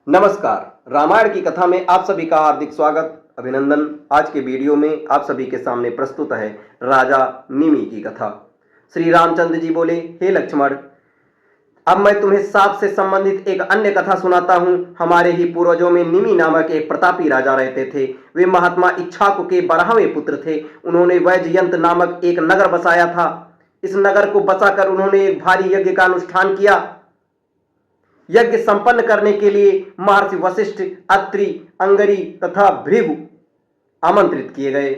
नमस्कार। रामायण की कथा में आप सभी का हार्दिक स्वागत, अभिनंदन। आज के वीडियो में आप सभी के सामने प्रस्तुत है राजा निमि की कथा। श्री रामचंद्र जी बोले, हे लक्ष्मण, अब मैं तुम्हें साप से संबंधित एक अन्य कथा सुनाता हूं। हमारे ही पूर्वजों में निमि नामक एक प्रतापी राजा रहते थे। वे महात्मा इक्ष्वाकु के 12वें पुत्र थे। उन्होंने वैजयंत नामक एक नगर बसाया था। इस नगर को बसाकर उन्होंने एक भारी यज्ञ का अनुष्ठान किया। यज्ञ संपन्न करने के लिए महर्षि वशिष्ठ, अत्रि, अंगरी तथा भृगु आमंत्रित किए गए,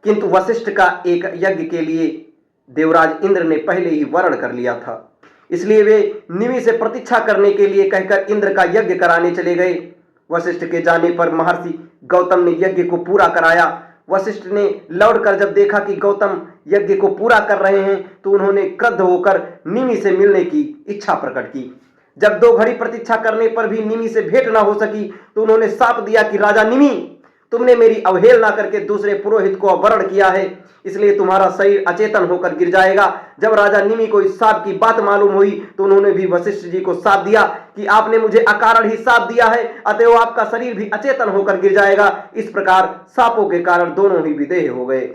किंतु वशिष्ठ का एक यज्ञ के लिए देवराज इंद्र ने पहले ही वर्ण कर लिया था। इसलिए वे निमि से प्रतीक्षा करने के लिए कहकर इंद्र का यज्ञ कराने चले गए। वशिष्ठ के जाने पर महर्षि गौतम ने यज्ञ को पूरा कराया। वशिष्ठ ने लौटकर जब देखा कि गौतम यज्ञ को पूरा कर रहे हैं तो उन्होंने क्रुद्ध होकर निमि से मिलने की इच्छा प्रकट की। जब 2 घड़ी प्रतीक्षा करने पर भी निमि से भेंट न हो सकी तो उन्होंने शाप दिया कि राजा निमि, तुमने मेरी अवहेलना करके दूसरे पुरोहित को अपहरण किया है, इसलिए तुम्हारा शरीर अचेतन होकर गिर जाएगा। जब राजा निमि को इस शाप की बात मालूम हुई तो उन्होंने भी वशिष्ठ जी को शाप दिया कि आपने मुझे अकारण ही शाप दिया है, अतएव आपका शरीर भी अचेतन होकर गिर जाएगा। इस प्रकार शापों के कारण दोनों ही विदेह हो गए।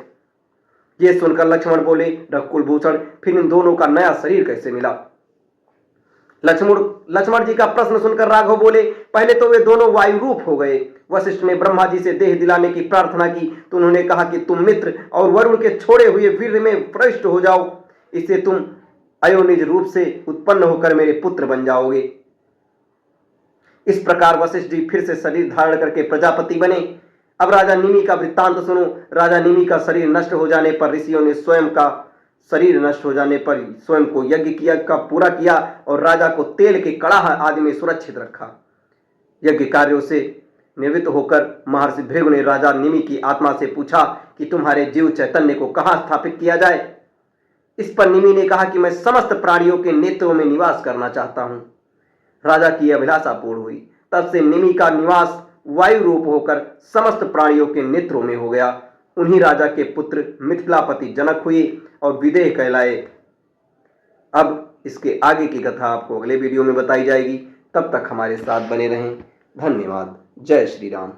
ये सुनकर लक्ष्मण बोले, रघुकुलभूषण, फिर इन दोनों का नया शरीर कैसे मिला? लक्ष्मण जी का प्रश्न सुनकर राघव बोले, पहले तो वे दोनों वायु रूप हो गए। वशिष्ठ ने ब्रह्मा जी से देह दिलाने की प्रार्थना की तो उन्होंने कहा कि तुम मित्र और वरुण के छोड़े हुए वीर्य में प्रविष्ट हो जाओ, इससे तुम अयोनिज रूप से उत्पन्न होकर मेरे पुत्र बन जाओगे। इस प्रकार वशिष्ठ जी फिर से शरीर धारण करके प्रजापति बने। अब राजा निमि का वृत्तांत सुनो। राजा निमि का शरीर नष्ट हो जाने पर ऋषियों ने स्वयं को यज्ञ किया का पूरा किया और राजा को तेल के कड़ाह आदि में सुरक्षित रखा। यज्ञ कार्यों से निवृत्त होकर महर्षि भृगु ने राजा निमि की आत्मा से पूछा कि तुम्हारे जीव चैतन्य को कहां स्थापित किया जाए? इस पर निमि ने कहा कि मैं समस्त प्राणियों के नेत्रों में निवास करना चाहता हूं। राजा की अभिलाषा पूर्ण हुई। तब से निमि का निवास वायु रूप होकर समस्त प्राणियों के नेत्रों में हो गया। उन्हीं राजा के पुत्र मिथिलापति जनक हुए और विदेह कहलाए। अब इसके आगे की कथा आपको अगले वीडियो में बताई जाएगी। तब तक हमारे साथ बने रहें। धन्यवाद। जय श्री राम।